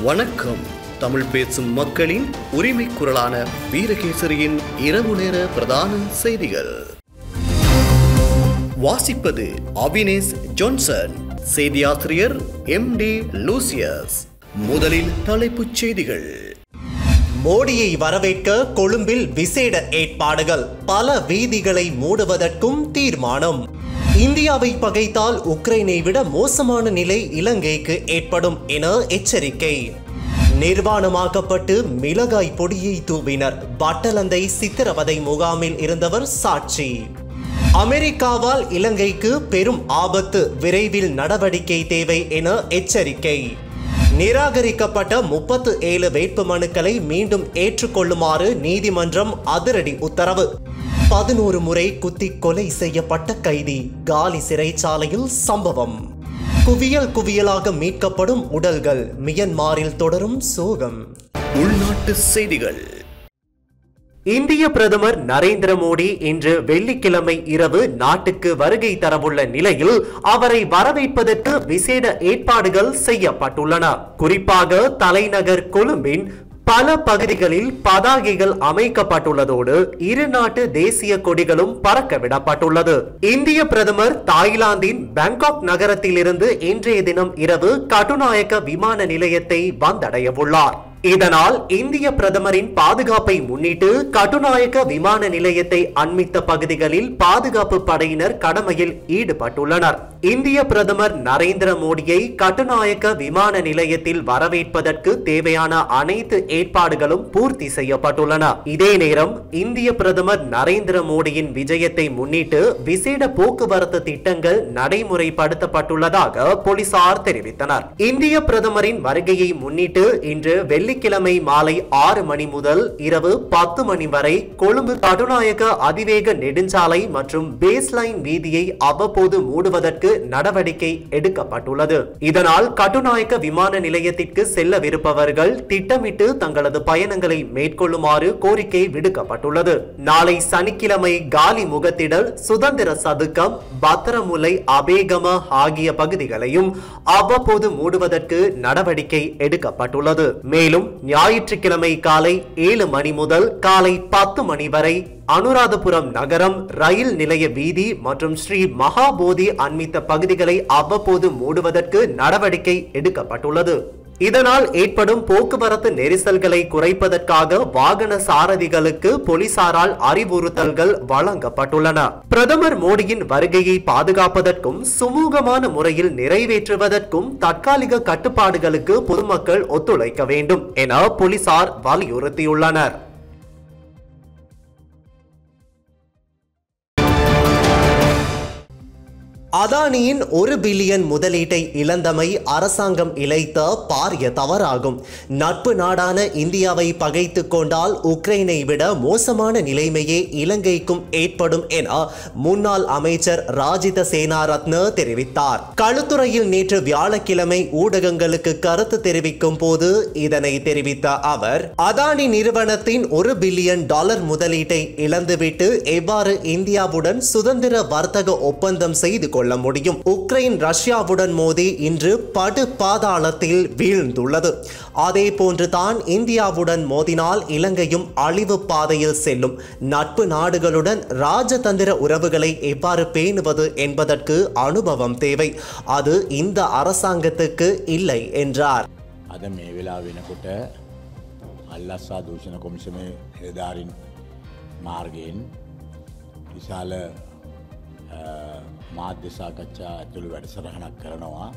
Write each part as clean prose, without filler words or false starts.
வணக்கம். தமிழ் பேசும் மக்களின் உரிமை குரலான வீரகேசரியின் இரவு நேர பிரதான செய்திகள். வாசிப்பது அபினேஷ் ஜான்சன், செய்தியாசிரியர் MD லூசியஸ். முதலில் தலைப்புச் செய்திகள். மோடியை வரவேற்க கொழும்பில் விசேட ஏற்பாடுகள், பல வீதிகளை மூடுவதற்கும் தீர்மானம். இந்தியாவை பகைத்தால் உக்ரைனை விட மோசமான நிலை இலங்கைக்கு ஏற்படும் என எச்சரிக்கை. நிர்வாணமாக்கப்பட்டு மிளகாய் பொடியை தூவினர், பட்டலந்தை சித்திரவதை முகாமில் இருந்தவர் சாட்சி. அமெரிக்காவால் இலங்கைக்கு பெரும் ஆபத்து, விரைவில் நடவடிக்கை தேவை என எச்சரிக்கை. நிராகரிக்கப்பட்ட 37 வேட்புமனுக்களை மீண்டும் ஏற்றுக்கொள்ளுமாறு நீதிமன்றம் அதிரடி உத்தரவு. 11 முறை குத்தி கொலை செய்யப்பட்ட கைதி, காலி சிறைச்சாலையில் சம்பவம். குவியலாக மீட்கப்படும் உடல்கள், மியன்மாரில் தொடரும் சோகம். உள்நாட்டு செய்திகள். இந்திய பிரதமர் நரேந்திர மோடி இன்று வெள்ளிக்கிழமை இரவு நாட்டுக்கு வருகை தரவுள்ள நிலையில் அவரை வரவேற்பதற்கு விசேட ஏற்பாடுகள் செய்யப்பட்டுள்ளன. குறிப்பாக தலைநகர் கொழும்பின் பல பகுதிகளில் பதாகைகள் அமைக்கப்பட்டுள்ளதோடு இரு நாட்டு தேசிய கொடிகளும் பறக்க விடப்பட்டுள்ளது. இந்திய பிரதமர் தாய்லாந்தின் பாங்காக் நகரத்திலிருந்து இன்றைய தினம் இரவு கட்டுநாயக்க விமான நிலையத்தை வந்தடைய உள்ளார். இதனால் இந்திய பிரதமரின் பாதுகாப்பை முன்னிட்டு கட்டுநாயக்க விமான நிலையத்தை அண்மித்த பகுதிகளில் பாதுகாப்பு படையினர் கடமையில் ஈடுபட்டுள்ளனர். இந்திய பிரதமர் நரேந்திர மோடியை கட்டுநாயக்க விமான நிலையத்தில் வரவேற்பதற்கு தேவையான அனைத்து ஏற்பாடுகளும் பூர்த்தி செய்யப்பட்டுள்ளன. இதே நேரம் இந்திய பிரதமர் நரேந்திர மோடியின் விஜயத்தை முன்னிட்டு விசேட போக்குவரத்து திட்டங்கள் நடைமுறைப்படுத்தப்பட்டுள்ளதாக போலீசார் தெரிவித்தனர். இந்திய பிரதமரின் வருகையை முன்னிட்டு இன்று வெள்ளிக்கிழமை மாலை 6 மணி முதல் இரவு 10 மணி வரை கொழும்பு கட்டுநாயக்க அதிவேக நெடுஞ்சாலை மற்றும் பேஸ்லைன் வீதியை அவ்வப்போது மூடுவதற்கு நடவடிக்கை எடுக்கப்பட்டுள்ளது. இதனால் கட்டுநாயக்க விமான நிலையத்திற்கு செல்லவிருப்பவர்கள் திட்டமிட்டு தங்களது பயணங்களை மேற்கொள்ளுமாறு கோரிக்கை விடுக்கப்பட்டுள்ளது. நாளை சனிக்கிழமை காலி முகத்திடல், சுதந்திர சதுக்கம், பத்திரமுலை, அபேகம ஆகிய பகுதிகளையும் அவ்வப்போது மூடுவதற்கு நடவடிக்கை எடுக்கப்பட்டுள்ளது. மேலும் ஞாயிற்றுக்கிழமை காலை 7 மணி முதல் காலை 10 மணி வரை அனுராதபுரம் நகரம், ரயில் நிலைய வீதி மற்றும் ஸ்ரீ மகாபோதி அண்மித்த பகுதிகளை அவ்வப்போது மூடுவதற்கு நடவடிக்கை எடுக்கப்பட்டுள்ளது. இதனால் ஏற்படும் போக்குவரத்து நெரிசல்களை குறைப்பதற்காக வாகன சாரதிகளுக்கு போலீசாரால் அறிவுறுத்தல்கள் வழங்கப்பட்டுள்ளன. பிரதமர் மோடியின் வருகையை பாதுகாப்பதற்கும் சுமூகமான முறையில் நிறைவேற்றுவதற்கும் தற்காலிக கட்டுப்பாடுகளுக்கு பொதுமக்கள் ஒத்துழைக்க வேண்டும் என போலீசார் வலியுறுத்தியுள்ளனர். அதானியின் 1 பில்லியன் முதலீட்டை இழந்தமை அரசாங்கம் இழைத்த பாரிய தவறாகும். நட்பு நாடான இந்தியாவை பகைத்து கொண்டால் உக்ரைனை விட மோசமான நிலைமையே இலங்கைக்கும் ஏற்படும் என முன்னாள் அமைச்சர் ராஜித சேனாரத்ன தெரிவித்தார். களுத்துறையில் நேற்று வியாழக்கிழமை ஊடகங்களுக்கு கருத்து தெரிவிக்கும் போது இதனை தெரிவித்த அவர், அதானி நிறுவனத்தின் $1 பில்லியன் முதலீட்டை இழந்துவிட்டு எவ்வாறு இந்தியாவுடன் சுதந்திர வர்த்தக ஒப்பந்தம் செய்து கொள்ள முடியும்? உக்ரைன் ரஷ்யாவுடன் மோதி இன்று படு பாதாளத்தில் வீழ்ந்துள்ளது. அதே போன்று தான் இந்தியாவுடன் மோதினால் இலங்கையும் அழிவு பாதையில் செல்லும். நட்பு நாடுகளுடன் ராஜதந்திர உறவுகளை எவ்வாறு பேணுவது என்பதற்கு அனுபவம் தேவை. அது இந்த அரசாங்கத்துக்கு இல்லை என்றார். අද මේ වෙලා වෙනකොට අල්ලස්සා දූෂණ කොමිසමේ නිලධාරීන් මාර්ගයෙන් විශාල මාධ්‍ය සාකච්ඡා ඇතුළු වැඩසටහනක් කරනවා.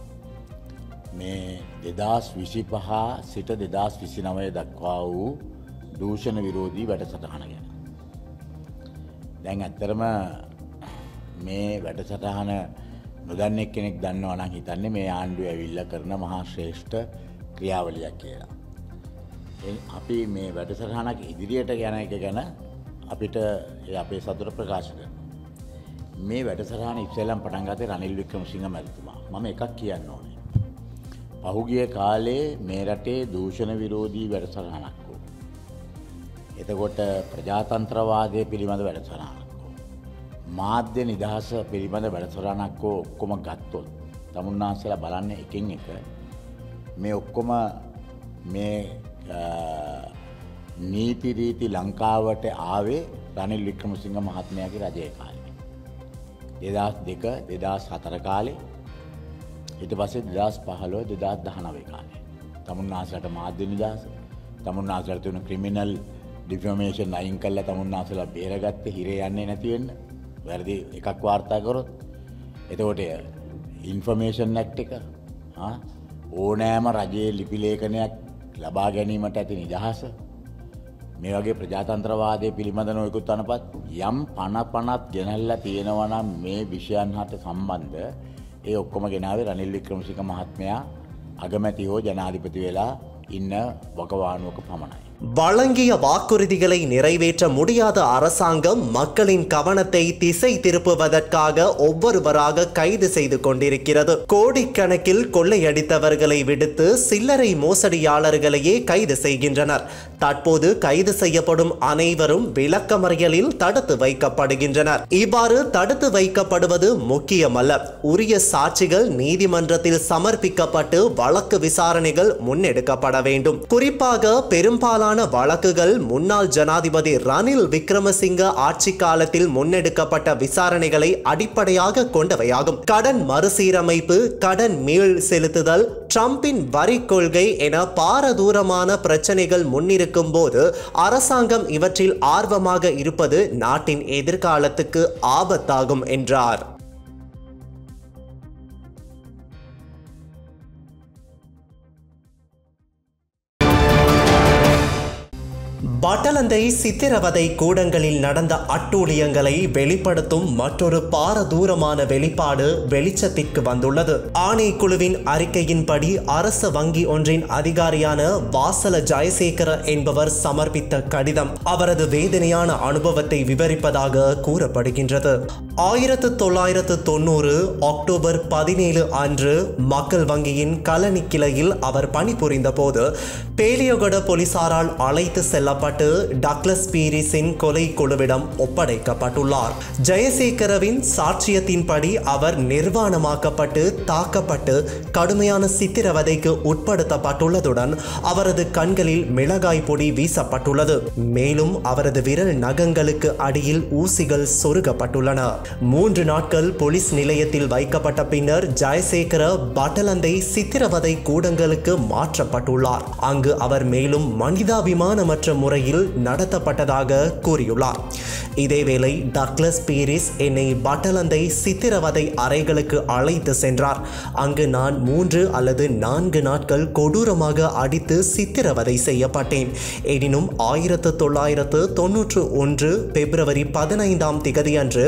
මේ 2025 සිට 2029 දක්වා වූ දූෂණ විරෝධී වැඩසටහන ගැන. දැන් ඇත්තරම මේ වැඩසටහන නොදන්න එක්කෙනෙක් දන්නවා නම් හිතන්නේ මේ ආණ්ඩුව ඇවිල්ලා කරන මහා ශ්‍රේෂ්ඨ ක්‍රියාවලියක් කියලා. අපි මේ වැඩසටහනක් ඉදිරියට යන එක ගැන අපිට අපේ සතුට ප්‍රකාශ කරනවා. මේ වැඩසටහන ඉස්සෙල්ලම පටන් ගත්තේ රනිල් වික්‍රමසිංහ මැතිතුමා. මම එකක් කියන්න ඕනේ. පහුගිය කාලේ මේ රටේ දූෂණ විරෝධී වැඩසටහනක් වුණා. එතකොට ප්‍රජාතන්ත්‍රවාදය පිළිබඳ වැඩසටහනක් වුණා. මාධ්‍ය නිදහස පිළිබඳ වැඩසටහනක් ඔක්කොම ගත්තොත් තමුන්නාන්සලා බලන්නේ එකින් එක මේ ඔක්කොම මේ නීති රීති ලංකාවට ආවේ රනිල් වික්‍රමසිංහ මහත්මයාගේ රජයේ කාලේ. 2002 2004 කාලේ ඊට පස්සේ 2015 2019 කාලේ. තමුන්නාසලට මාධ්‍ය නිදහස, තමුන්නාසලට තියෙන ක්‍රිමිනල් ඩිෆර්මේෂන් අයින් කළා තමුන්නාසලා බේරගත්තේ හිරේ යන්නේ නැති වෙන්න. වැරදි එකක් වාර්තා කරොත්. එතකොට ඉන්ෆර්මේෂන් ඇක්ට් එක ඕනෑම රජයේ ලිපි ලේඛනයක් ලබා ගැනීමට ඇති නිදහස මේ වගේ ප්‍රජාතන්ත්‍රවාදය පිළිබඳ නොයෙකුත් අනපත් යම් පනපනත් ගෙනල්ලා තියෙනවා නම් මේ විෂයන් හට සම්බන්ධ ඒ ඔක්කොම ගෙනාවේ රනිල් වික්‍රමසිංහ මහත්මයා අගමැති හෝ ජනාධිපති වෙලා ඉන්න වකවානුවක පමණයි. வழங்கிய வாக்குறுதிகளை நிறைவேற்ற முடியாத அரசாங்கம் மக்களின் கவனத்தை திசை திருப்புவதற்காக ஒவ்வொருவராக கைது செய்து கொண்டிருக்கிறது. கோடிக்கணக்கில் கொள்ளையடித்தவர்களை விடுத்து சில்லறை மோசடியாளர்களையே கைது செய்கின்றனர். தற்போது கைது செய்யப்படும் அனைவரும் விளக்கமறியலில் தடுத்து வைக்கப்படுகின்றனர். இவ்வாறு தடுத்து வைக்கப்படுவது முக்கியமல்ல. உரிய சாட்சிகள் நீதிமன்றத்தில் சமர்ப்பிக்கப்பட்டு வழக்கு விசாரணைகள் முன்னெடுக்கப்பட வேண்டும். குறிப்பாக பெரும்பாலான வழக்குகள் முன்னாள் ஜனாதிபதி ரணில் விக்ரமசிங்க ஆட்சி காலத்தில் முன்னெடுக்கப்பட்ட விசாரணைகளை அடிப்படையாக கொண்டவையாகும். கடன் மறுசீரமைப்பு, கடன் மீள் செலுத்துதல், ட்ரம்பின் வரி கொள்கை என பாரதூரமான பிரச்சனைகள் முன்னிருக்கும் போது அரசாங்கம் இவற்றில் ஆர்வமாக இருப்பது நாட்டின் எதிர்காலத்துக்கு ஆபத்தாகும் என்றார். பட்டலந்தை சித்திரவதை கூடங்களில் நடந்த அட்டூழியங்களை வெளிப்படுத்தும் மற்றொரு பாரதூரமான வெளிப்பாடு வெளிச்சத்திற்கு வந்துள்ளது. ஆணைக்குழுவின் அறிக்கையின்படி அரச வங்கி ஒன்றின் அதிகாரியான வாசல ஜெயசேகர என்பவர் சமர்ப்பித்த கடிதம் அவரது வேதனையான அனுபவத்தை விவரிப்பதாக கூறப்படுகின்றது. 1990 அக்டோபர் 17 அன்று மக்கள் வங்கியின் கலனி கிளையில் அவர் பணிபுரிந்த போது பேலியகொட போலீசாரால் அழைத்து செல்லப்பட்டு டக்ளஸ் பீரிஸின் கொலை குழுவிடம் ஒப்படைக்கப்பட்டுள்ளார். ஜெயசேகரவின் சாட்சியத்தின்படி அவர் நிர்வாணமாக்கப்பட்டு தாக்கப்பட்டு கடுமையான சித்திரவதைக்கு உட்படுத்தப்பட்டுள்ளதுடன் அவரது கண்களில் மிளகாய் பொடி வீசப்பட்டுள்ளது. மேலும் அவரது விரல் நகங்களுக்கு அடியில் ஊசிகள் சொருகப்பட்டுள்ளன. 3 நாட்கள் போலீஸ் நிலையத்தில் வைக்கப்பட்ட பின்னர் ஜெயசேகர பட்டலந்தை சித்திரவதை கூடங்களுக்கு மாற்றப்பட்டுள்ளார். அங்கு அவர் மேலும் மனிதாபிமானமற்ற முறையில் நடத்தப்பட்டதாக கூறியுள்ளார். இதேவேளை டக்ளஸ் பீரிஸ் என்னை பட்டலந்தை சித்திரவதை அறைகளுக்கு அழைத்து சென்றார். அங்கு நான் 3 அல்லது 4 நாட்கள் கொடூரமாக அடித்து சித்திரவதை செய்யப்பட்டேன். எனினும் 1991 பிப்ரவரி 15ஆம் திகதியன்று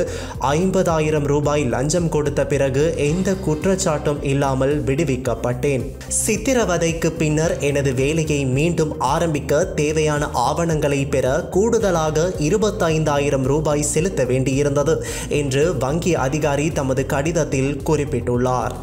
50,000 ரூபாய் லஞ்சம் கொடுத்த பிறகு எந்த குற்றச்சாட்டும் இல்லாமல் விடுவிக்கப்பட்டேன். சித்திரவதைக்கு பின்னர் எனது வேலையை மீண்டும் ஆரம்பிக்க தேவையான ஆவணங்களை பெற கூடுதலாக 25,000 ரூபாய் செலுத்த வேண்டியிருந்தது என்று வங்கி அதிகாரி தமது கடிதத்தில் குறிப்பிட்டுள்ளார்.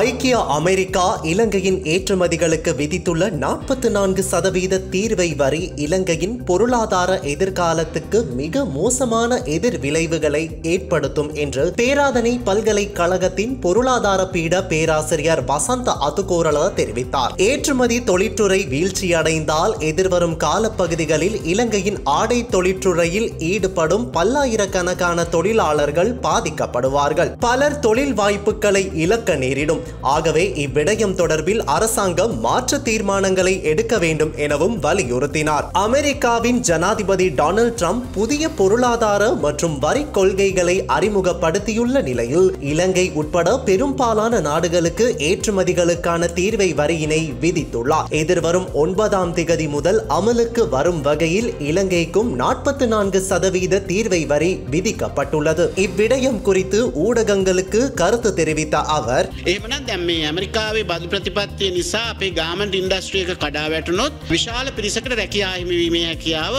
ஐக்கிய அமெரிக்கா இலங்கையின் ஏற்றுமதிகளுக்கு விதித்துள்ள 44% தீர்வை வரி இலங்கையின் பொருளாதார எதிர்காலத்துக்கு மிக மோசமான எதிர் விளைவுகளை ஏற்படுத்தும் என்று பேராதனை பல்கலைக்கழகத்தின் பொருளாதார பீட பேராசிரியர் வசந்த அதுகோரள தெரிவித்தார். ஏற்றுமதி தொழிற்றுறை வீழ்ச்சியடைந்தால் எதிர்வரும் காலப்பகுதிகளில் இலங்கையின் ஆடை தொழிற்றுறையில் ஈடுபடும் பல்லாயிரக்கணக்கான தொழிலாளர்கள் பாதிக்கப்படுவார்கள். பலர் தொழில் வாய்ப்புகளை இழக்க நேரிடும். ஆகவே இவ்விடயம் தொடர்பில் அரசாங்கம் மாற்று தீர்மானங்களை எடுக்க வேண்டும் எனவும் வலியுறுத்தினார். அமெரிக்காவின் ஜனாதிபதி டொனால்ட் ட்ரம்ப் புதிய பொருளாதார மற்றும் வரி கொள்கைகளை அறிமுகப்படுத்தியுள்ள நிலையில் இலங்கை உட்பட பெரும்பாலான நாடுகளுக்கு ஏற்றுமதிகளுக்கான தீர்வை வரியினை விதித்துள்ளார். எதிர்வரும் 9ஆம் திகதி முதல் அமலுக்கு வரும் வகையில் இலங்கைக்கும் 44% தீர்வை வரி விதிக்கப்பட்டுள்ளது. இவ்விடயம் குறித்து ஊடகங்களுக்கு கருத்து தெரிவித்த அவர் එහෙමනම් දැන් මේ ඇමරිකාවේ බදු ප්‍රතිපත්තිය නිසා අපේ ගාමන්ට් ඉන්ඩස්ට්‍රි එක කඩා වැටුනොත් විශාල පිරිසකට රැකියා හිමිවීමේ හැකියාව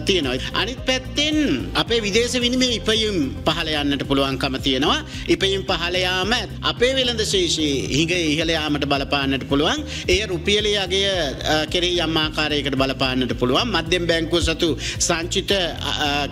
තියෙනවා. අනිත් පැත්තෙන් අපේ විදේශ විනිමය ඉපයුම් පහළ යන්නට පුළුවන්කම තියෙනවා. ඉපයුම් පහළ යාම අපේ වෙළඳ ශේෂයේ ඉහළ යාමට බලපාන්නට පුළුවන්. එය රුපියලේ අගය කෙරෙහි යම් ආකාරයකට බලපාන්නට පුළුවන්. මධ්‍යම බැංකුව සතු සංචිත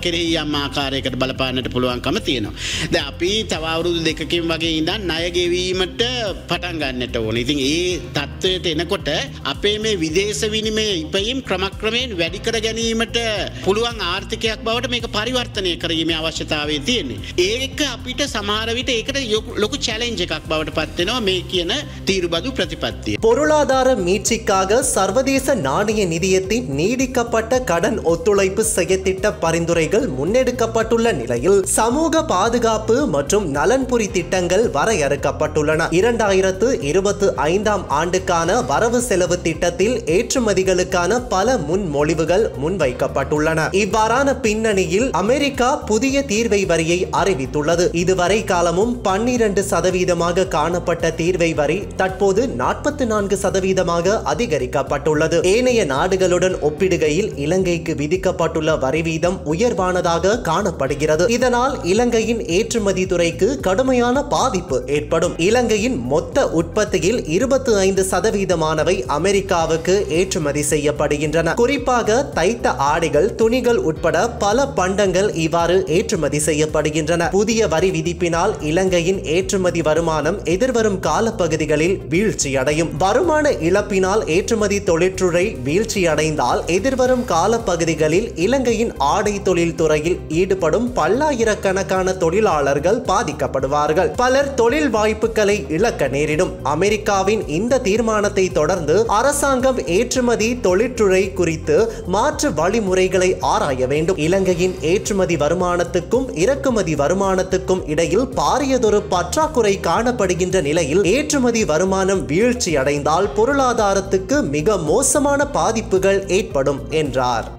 කෙරෙහි යම් ආකාරයකට බලපාන්නට පුළුවන්කම තියෙනවා. දැන් අපි තව අවුරුදු දෙකකින් වගේ ඉඳන් ණය ගෙවීමට පටන් ගන්නට ඕනේ. ඉතින් ඒ තත්ත්වයට එනකොට අපේ මේ විදේශ විනිමය ඉපයීම් ක්‍රමක්‍රමයෙන් වැඩි කර ගැනීමට පුළුවන් ආර්ථිකයක් බවට මේක පරිවර්තනය කිරීමේ අවශ්‍යතාවය තියෙන්නේ. ඒක අපිට සමහර විට ඒකට ලොකු challenge එකක් බවට පත් වෙනවා මේ කියන தீர்வுබදු பிரதிபத்திய. பொருளாதார மீட்சிக்காக சர்வதேச நாணய நிதியத்தின் நீடிக்கப்பட்ட கடன் ஒத்துழைப்பு செயற்திட்ட பரிந்துரைகள் முன்னெடுக்கப்பட்டுள்ள நிலையில் சமூக பாதுகாப்பு மற்றும் நலன்புரி திட்டங்கள் வரையறுக்கப்பட்டுள்ளன. 2025 ஆண்டுக்கான வரவு செலவு திட்டத்தில் ஏற்றுமதிகளுக்கான பல முன்மொழிவுகள் முன்வைக்கப்பட்டுள்ளன. இவ்வாறான பின்னணியில் அமெரிக்கா புதிய தீர்வை வரியை அறிவித்துள்ளது. இதுவரை காலமும் 12% காணப்பட்ட தீர்வை வரி தற்போது 44% அதிகரிக்கப்பட்டுள்ளது. ஏனைய நாடுகளுடன் ஒப்பிடுகையில் இலங்கைக்கு விதிக்கப்பட்டுள்ள வரி வீதம் உயர்வானதாக காணப்படுகிறது. இதனால் இலங்கையின் ஏற்றுமதி துறைக்கு கடுமையான பாதிப்பு ஏற்படும். இலங்கையின் மொத்த உற்பத்தியில் 25% அமெரிக்காவுக்கு ஏற்றுமதி செய்யப்படுகின்றன. குறிப்பாக தைத்த ஆடைகள், துணிகள் உட்பட பல பண்டங்கள் இவ்வாறு ஏற்றுமதி செய்யப்படுகின்றன. புதிய வரி விதிப்பினால் இலங்கையின் ஏற்றுமதி வருமானம் எதிர்வரும் காலப்பகுதிகளில் வீழ்ச்சியடையும். வருமான இழப்பினால் ஏற்றுமதி தொழிற்றுறை வீழ்ச்சியடைந்தால் எதிர்வரும் காலப்பகுதிகளில் இலங்கையின் ஆடை தொழில் துறையில் ஈடுபடும் பல்லாயிரக்கணக்கான தொழிலாளர்கள் பாதிக்கப்படுவார்கள். பலர் தொழில் வாய்ப்புகளை இழக்க நேரிடும். அமெரிக்காவின் இந்த தீர்மானத்தை தொடர்ந்து அரசாங்கம் ஏற்றுமதி தொழிற்றுறை குறித்து மாற்று வழிமுறைகளை ஆராய வேண்டும். இலங்கையின் ஏற்றுமதி வருமானத்துக்கும் இறக்குமதி வருமானத்துக்கும் இடையில் பாரியதொரு பற்றாக்குறை காணப்படுகின்ற நிலையில் ஏற்றுமதி வருமானம் வீழ்ச்சி அடைந்தால் பொருளாதாரத்துக்கு மிக மோசமான பாதிப்புகள் ஏற்படும் என்றார்.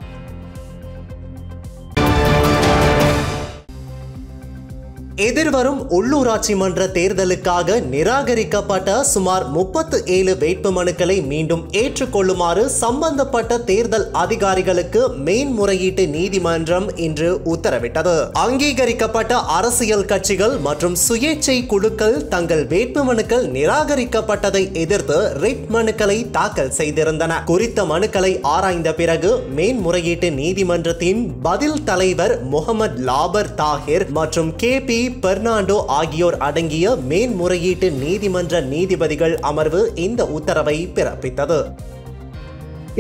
எதிர்வரும் உள்ளூராட்சி மன்ற தேர்தலுக்காக நிராகரிக்கப்பட்ட சுமார் 37 வேட்புமனுக்களை மீண்டும் ஏற்றுக்கொள்ளுமாறு சம்பந்தப்பட்ட தேர்தல் அதிகாரிகளுக்கு மேன்முறையீட்டு நீதிமன்றம் இன்று உத்தரவிட்டது. அங்கீகரிக்கப்பட்ட அரசியல் கட்சிகள் மற்றும் சுயேட்சை குழுக்கள் தங்கள் வேட்புமனுக்கள் நிராகரிக்கப்பட்டதை எதிர்த்து ரிட் மனுக்களை தாக்கல் செய்திருந்தன. குறித்த மனுக்களை ஆராய்ந்த பிறகு மேன்முறையீட்டு நீதிமன்றத்தின் பதில் தலைவர் முகமது லாபர் தாஹிர் மற்றும் KP பெர்னாண்டோ ஆகியோர் அடங்கிய மேன்முறையீட்டு நீதிமன்ற நீதிபதிகள் அமர்வு இந்த உத்தரவை பிறப்பித்தது.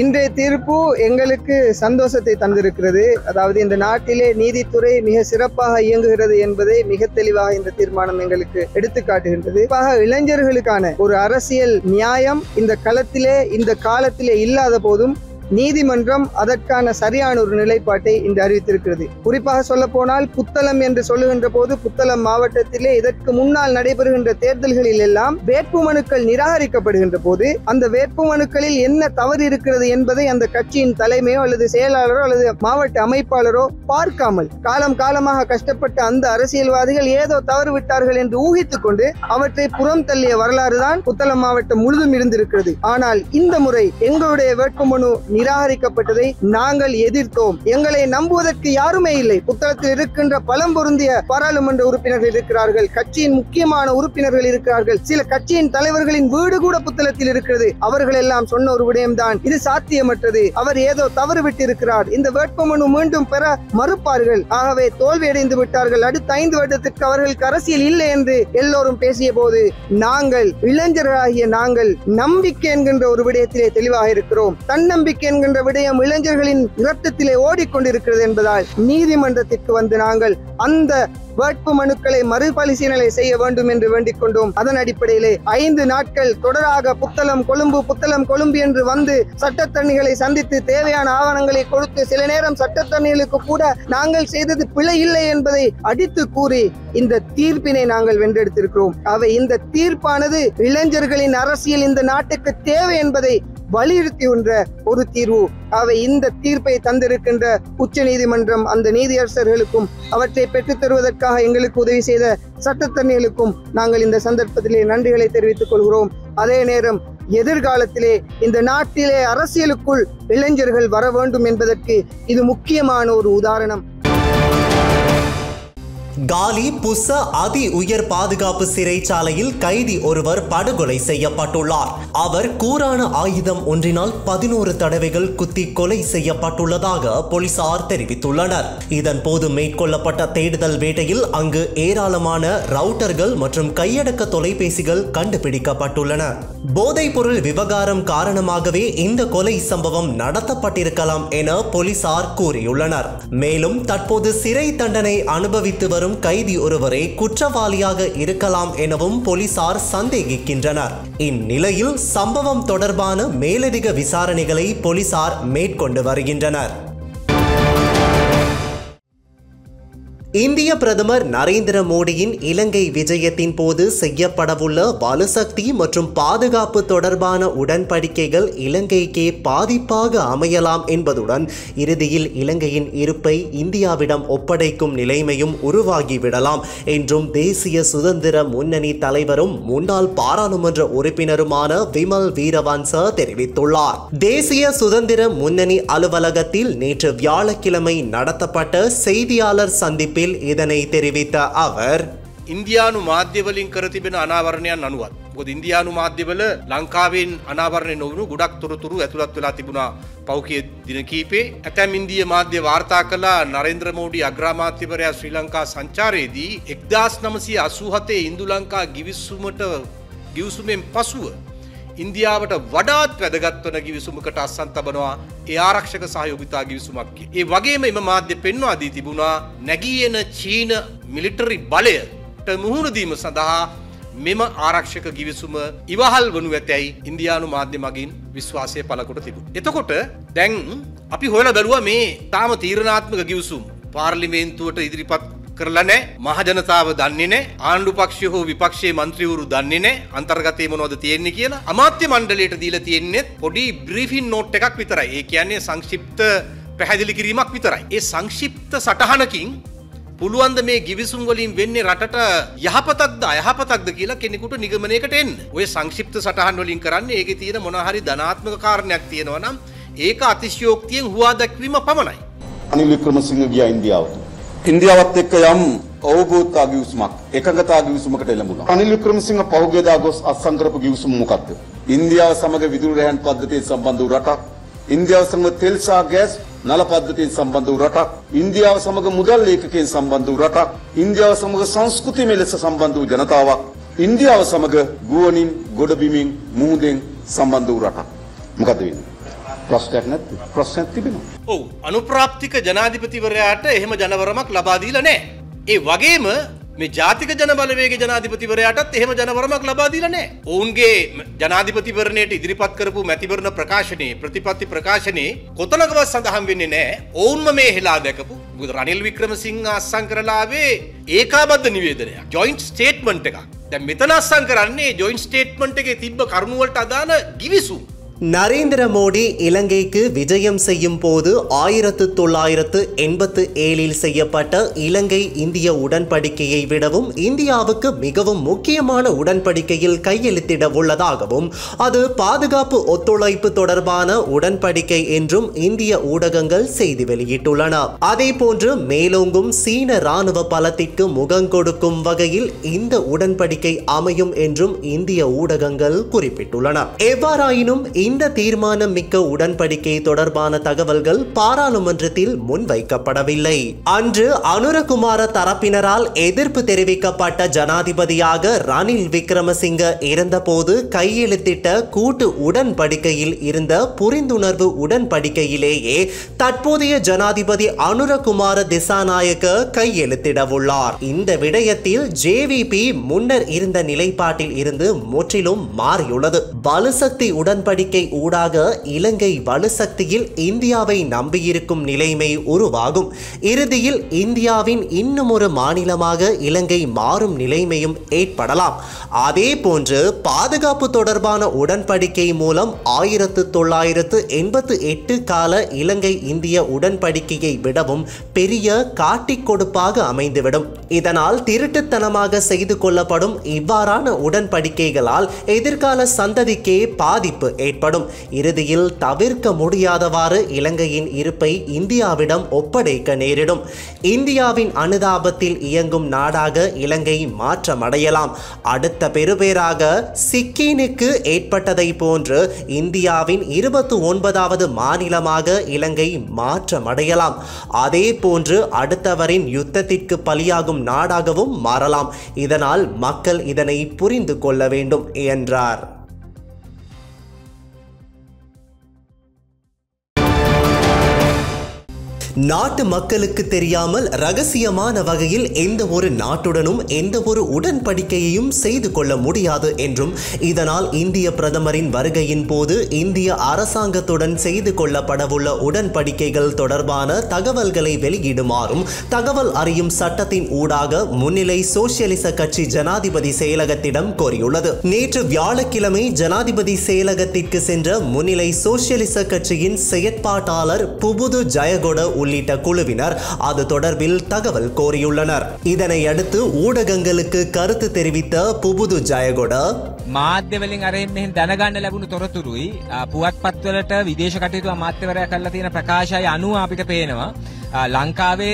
இன்றைய தீர்ப்பு எங்களுக்கு சந்தோஷத்தை தந்திருக்கிறது. அதாவது இந்த நாட்டிலே நீதித்துறை மிக சிறப்பாக இயங்குகிறது என்பதை மிக தெளிவாக இந்த தீர்மானம் எங்களுக்கு எடுத்துக்காட்டுகின்றது. இளைஞர்களுக்கான ஒரு அரசியல் நியாயம் இந்த களத்திலே இந்த காலத்திலே இல்லாத போதும் நீதிமன்றம் அதற்கான சரியான ஒரு நிலைப்பாட்டை இன்று அறிவித்திருக்கிறது. குறிப்பாக சொல்ல போனால் புத்தளம் என்று சொல்லுகின்ற போது புத்தளம் மாவட்டத்திலே இதற்கு முன்னால் நடைபெறுகின்ற தேர்தல்களில் எல்லாம் வேட்புமனுக்கள் நிராகரிக்கப்படுகின்ற போது அந்த வேட்புமனுக்களில் என்ன தவறு இருக்கிறது என்பதை அந்த கட்சியின் தலைமையோ அல்லது செயலாளரோ அல்லது மாவட்ட அமைப்பாளரோ பார்க்காமல் காலம் காலமாக கஷ்டப்பட்ட அந்த அரசியல்வாதிகள் ஏதோ தவறு விட்டார்கள் என்று ஊகித்துக் கொண்டு அவற்றை புறம் தள்ளிய வரலாறு தான் புத்தளம் மாவட்டம் முழுதும் இருந்திருக்கிறது. ஆனால் இந்த முறை எங்களுடைய வேட்புமனு நிராகரிக்கப்பட்டதை நாங்கள் எதிர்த்தோம். எங்களை நம்புவதற்கு யாருமே இல்லை. புத்தளத்தில் இருக்கின்ற பலம் பொருந்திய பாராளுமன்ற உறுப்பினர்கள் இருக்கிறார்கள், கட்சியின் முக்கியமான உறுப்பினர்கள் இருக்கிறார்கள், சில கட்சியின் தலைவர்களின் வீடு கூட புத்தளத்தில் இருக்கிறது. அவர்கள் எல்லாம் சொன்ன ஒரு விடயம்தான், இது சாத்தியமற்றது, அவர் ஏதோ தவறு விட்டிருக்கிறார், இந்த வேட்புமனு மீண்டும் பெற மறுப்பார்கள், ஆகவே தோல்வியடைந்து விட்டார்கள், அடுத்த 5 வருடத்திற்கு அவர்களுக்கு அரசியல் இல்லை என்று எல்லோரும் பேசிய போது நாங்கள் இளைஞர்களாகிய நாங்கள் நம்பிக்கை என்கின்ற ஒரு விடயத்திலே தெளிவாக இருக்கிறோம். தன்னம்பிக்கை என்கின்ற விடயம் இளைஞர்களின் இரத்தத்திலே ஓடிக்கொண்டிருக்கிறது என்பதால் நீதிமன்றத்திற்கு வந்து நாங்கள் அந்த வேட்பு மனுக்களை மறுபரிசீலனை செய்ய வேண்டும் என்று வேண்டிக் கொண்டோம். அதன் அடிப்படையிலே 5 நாட்கள் தொடராக புத்தளம் கொழும்பு என்று வந்து சட்டத்தரணிகளை சந்தித்து தேவையான ஆவணங்களை கொடுத்து சில நேரம் சட்டத்தரணிகளுக்கு கூட நாங்கள் செய்தது பிழை இல்லை என்பதை அடித்து கூறி இந்த தீர்ப்பினை நாங்கள் வென்றெடுத்திருக்கிறோம். அவை இந்த தீர்ப்பானது இளைஞர்களின் அரசியல் இந்த நாட்டுக்கு தேவை என்பதை வலியுறுத்துகின்ற ஒரு தீர்வு. அவை இந்த தீர்ப்பை தந்திருக்கின்ற உச்ச நீதிமன்றம் அந்த நீதியரசர்களுக்கும் அவற்றை பெற்றுத் தருவதற்காக எங்களுக்கு உதவி செய்த சட்டத்தரணிகளுக்கும் நாங்கள் இந்த சந்தர்ப்பத்திலே நன்றிகளை தெரிவித்துக் கொள்கிறோம். அதே நேரம் எதிர்காலத்திலே இந்த நாட்டிலே அரசியலுக்குள் இளைஞர்கள் வர வேண்டும் என்பதற்கு இது முக்கியமான ஒரு உதாரணம். காலி புச அதி உயர் பாதுகாப்பு சிறைச்சாலையில் கைதி ஒருவர் படுகொலை செய்யப்பட்டுள்ளார். அவர் கூரான ஆயுதம் ஒன்றினால் 11 தடவைகள் குத்தி கொலை செய்யப்பட்டுள்ளதாக போலீசார் தெரிவித்துள்ளனர். இதன் போது மேற்கொள்ளப்பட்ட தேடுதல் வேட்டையில் அங்கு ஏராளமான ரவுட்டர்கள் மற்றும் கையடக்க தொலைபேசிகள் கண்டுபிடிக்கப்பட்டுள்ளன. போதைப் பொருள் விவகாரம் காரணமாகவே இந்த கொலை சம்பவம் நடத்தப்பட்டிருக்கலாம் என போலீசார் கூறியுள்ளனர். மேலும் தற்போது சிறை தண்டனை அனுபவித்து வரும் கைதி ஒருவரே குற்றவாளியாக இருக்கலாம் எனவும் போலீசார் சந்தேகிக்கின்றனர். இந்நிலையில் சம்பவம் தொடர்பான மேலதிக விசாரணைகளை போலீசார் மேற்கொண்டு வருகின்றனர். இந்திய பிரதமர் நரேந்திர மோடியின் இலங்கை விஜயத்தின் போது செய்யப்படவுள்ள வலுசக்தி மற்றும் பாதுகாப்பு தொடர்பான உடன்படிக்கைகள் இலங்கைக்கே பாதிப்பாக அமையலாம் என்பதுடன் இறுதியில் இலங்கையின் இருப்பை இந்தியாவிடம் ஒப்படைக்கும் நிலைமையும் உருவாகிவிடலாம் என்றும் தேசிய சுதந்திர முன்னணி தலைவரும் முன்னாள் பாராளுமன்ற உறுப்பினருமான விமல் வீரவன்ச தெரிவித்துள்ளார். தேசிய சுதந்திர முன்னணி அலுவலகத்தில் நேற்று வியாழக்கிழமை நடத்தப்பட்ட செய்தியாளர் சந்திப்பில் இதனை தெரிவித்த அவர், ඉන්දියානු මාධ්‍යවලින් කර තිබෙන අනාවරණයන් අනුවත් මොකද ඉන්දියානු මාධ්‍යවල ලංකාවෙන් අනාවරණය නොවුණු ගොඩක් තොරතුරු ඇතුළත් වෙලා තිබුණා පෞකිය දින කීපේ. ඇතැම් ඉන්දිය මාධ්‍ය වාර්තා කළා නරේන්ද්‍ර මෝඩි අග්‍රාමාත්‍යවරයා ශ්‍රී ලංකා සංචාරයේදී 1987 ඉන්දු ලංකා ගිවිසුමෙන් පසුව ඉන්දියාවට වඩාත් වැදගත් වන ගිවිසුමකට අස්සන් තබනවා ඒ ආරක්ෂක සහයෝගිතා ගිවිසුමක්. ඒ වගේම එම මාධ්‍ය පෙන්වා දී තිබුණා නැගී එන චීන මිලිටරි බලයට මුහුණ දීම සඳහා මෙම ආරක්ෂක ගිවිසුම ඉවහල් වනු ඇතැයි ඉන්දියානු මාධ්‍ය මගින් විශ්වාසය පළ කොට තිබුණා. එතකොට දැන් අපි හොයලා බැලුවා මේ තාම තීරණාත්මක ගිවිසුම් පාර්ලිමේන්තුවට ඉදිරිපත් කරලා නැහැ. මහ ජනතාව දන්නේ නැහැ. ආණ්ඩු පක්ෂය හෝ විපක්ෂයේ മന്ത്രിවරු දන්නේ නැහැ. අන්තර්ගතයේ මොනවද තියෙන්නේ කියලා. අමාත්‍ය මණ්ඩලයට දීලා තියෙන්නේ පොඩි බ්‍රීෆින් නෝට් එකක් විතරයි. ඒ කියන්නේ සංක්ෂිප්ත පැහැදිලි කිරීමක් විතරයි. ඒ සංක්ෂිප්ත සටහනකින් පුළුවන් ද මේ ගිවිසුම් වලින් වෙන්නේ රටට යහපතක්ද අයහපතක්ද කියලා කෙනෙකුට නිගමනයකට එන්න. ඔය සංක්ෂිප්ත සටහන් වලින් කරන්නේ ඒකේ තියෙන මොන හරි ධනාත්මක කාරණයක් තියෙනවා නම් ඒක අතිශයෝක්තියෙන් හුවා දැක්වීම පමණයි. අනිල් වික්‍රමසිංහ ගියා ඉන්දියාවට. ඉන්දියාවත් එක්ක යම් අවබෝධතා ගිවිසුමක් එකඟතා ගිවිසුමකට එළඹුණා. අනිල් වික්‍රමසිංහ පහුගියදා ගොස් අත්සන් කරපු ගිවිසුම මොකක්ද? ඉන්දියාව සමග විදුලි රැහන් පද්ධතිය සම්බන්ධ වූ රටක්, ඉන්දියාව සමග තෙල් සහ ගෑස් නල පද්ධතියෙන් සම්බන්ධ වූ රටක්, ඉන්දියාව සමග මුදල් ඒකකයෙන් සම්බන්ධ වූ රටක්, ඉන්දියාව සමග සංස්කෘතිය මෙලෙස සම්බන්ධ වූ ජනතාවක්, ඉන්දියාව සමග ගුවනින් ගොඩබිමින් මුහුදෙන් සම්බන්ධ වූ රටක්. මොකද වෙන්නේ? ප්‍රශ්නයක් නැද්ද? ප්‍රශ්නයක් තිබෙනවා. ඔව් අනුප්‍රාප්තික ජනාධිපතිවරයාට එහෙම ජනවරමක් ලබා දීලා නැහැ. ඒ වගේම මේ ජාතික ජන බලවේගයේ ජනාධිපතිවරයාටත් එහෙම ජනවරමක් ලබා දීලා නැහැ. ඔවුන්ගේ ජනාධිපතිවරණයට ඉදිරිපත් කරපු මැතිවරණ ප්‍රකාශනයේ ප්‍රතිපත්ති ප්‍රකාශනයේ කොතනකවත් සඳහන් වෙන්නේ නැහැ. ඔවුන්ම මේ හෙලා දැකපු රනිල් වික්‍රමසිංහ අස්සන් කරලා ආවේ ඒකාබද්ධ නිවේදනයක්. ජොයින්ට් ස්ටේට්මන්ට් එකක්. දැන් මෙතන අස්සන් කරන්නේ ජොයින්ට් ස්ටේට්මන්ට් එකේ තිබ්බ කරුණු වලට අදාළ ගිවිසුම්. நரேந்திர மோடி இலங்கைக்கு விஜயம் செய்யும் போது 1987 செய்யப்பட்ட இலங்கை இந்திய உடன்படிக்கையை விடவும் இந்தியாவுக்கு மிகவும் முக்கியமான உடன்படிக்கையில் கையெழுத்திட உள்ளதாகவும் அது பாதுகாப்பு ஒத்துழைப்பு தொடர்பான உடன்படிக்கை என்றும் இந்திய ஊடகங்கள் செய்தி வெளியிட்டுள்ளன. அதே போன்று மேலோங்கும் சீன ராணுவ பலத்திற்கு முகம் கொடுக்கும் வகையில் இந்த உடன்படிக்கை அமையும் என்றும் இந்திய ஊடகங்கள் குறிப்பிட்டுள்ளன. எவ்வாறாயினும் இந்த தீர்மானம் மிக்க உடன்படிக்கை தொடர்பான தகவல்கள் பாராளுமன்றத்தில் முன்வைக்கப்படவில்லை. அன்று அனுரகுமார தரப்பினரால் எதிர்ப்பு தெரிவிக்கப்பட்ட ஜனாதிபதியாக ரணில் விக்ரமசிங்க இருந்தபோது கையெழுத்திட்ட கூட்டு உடன்படிக்கையில் இருந்த புரிந்துணர்வு உடன்படிக்கையிலேயே தற்போதைய ஜனாதிபதி அனுரகுமார திசாநாயக்க கையெழுத்திடவுள்ளார். இந்த விடயத்தில் ஜேவிபி முன்னர் இருந்த நிலைப்பாட்டில் இருந்து முற்றிலும் மாறியுள்ளது. பலுசக்தி உடன்படிக்கை உடன்படிக்கை ஊடாக இலங்கை வலுசக்தியில் இந்தியாவை நம்பியிருக்கும் நிலைமை உருவாகும். இறுதியில் இந்தியாவின் இன்னும் ஒரு மாநிலமாக இலங்கை மாறும் நிலைமையும் ஏற்படலாம். அதே போன்று பாதுகாப்பு தொடர்பான உடன்படிக்கை மூலம் 1988 கால இலங்கை இந்திய உடன்படிக்கையை விடவும் பெரிய காட்டிக் கொடுப்பாக அமைந்துவிடும். இதனால் திருட்டுத்தனமாக செய்து கொள்ளப்படும் இவ்வாறான உடன்படிக்கைகளால் எதிர்கால சந்ததிக்கே பாதிப்பு ஏற்படும். இறுதியில் தவிர்க்க முடியாதவாறு இலங்கையின் இருப்பை இந்தியாவிடம் ஒப்படைக்க நேரிடும். இந்தியாவின் அனுதாபத்தில் இயங்கும் நாடாக இலங்கை மாற்றமடையலாம். அடுத்த பெறுபேறாக சிக்கினுக்கு ஏற்பட்டதை போன்று இந்தியாவின் 29வது மாநிலமாக இலங்கை மாற்றமடையலாம். அதே போன்று அடுத்தவரின் யுத்தத்திற்கு பலியாகும் நாடாகவும் மாறலாம். இதனால் மக்கள் இதனை புரிந்து கொள்ள வேண்டும் என்றார். நாட்டு மக்களுக்கு தெரியாமல் ரகசியமான வகையில் எந்த ஒரு நாட்டுடனும் எந்த ஒரு உடன்படிக்கையையும் செய்து கொள்ள முடியாது என்றும், இதனால் இந்திய பிரதமரின் வருகையின் போது இந்திய அரசாங்கத்துடன் செய்து கொள்ளப்படவுள்ள உடன்படிக்கைகள் தொடர்பான தகவல்களை வெளியிடுமாறும் தகவல் அறியும் சட்டத்தின் ஊடாக முன்னிலை சோசியலிச கட்சி ஜனாதிபதி செயலகத்திடம் கோரியுள்ளது. நேற்று வியாழக்கிழமை ஜனாதிபதி செயலகத்திற்கு சென்ற முன்னிலை சோசியலிச கட்சியின் செயற்பாட்டாளர் புபுது ஜயகொட உள்ளிட்ட குழுவினர் அது தொடர்பில் தகவல் கோரியுள்ளனர். இதனை அடுத்து ஊடகங்களுக்கு கருத்து தெரிவித்த පුබුදු ජයගොඩ මාධ්‍යවලින් අරෙන් මෙහෙන් දැනගන්න ලැබුණු තොරතුරුයි පුවත්පත්වලට විදේශ කටයුතු අමාත්‍යවරයා කරලා තියෙන ප්‍රකාශය අනුව අපිට පේනවා ලංකාවේ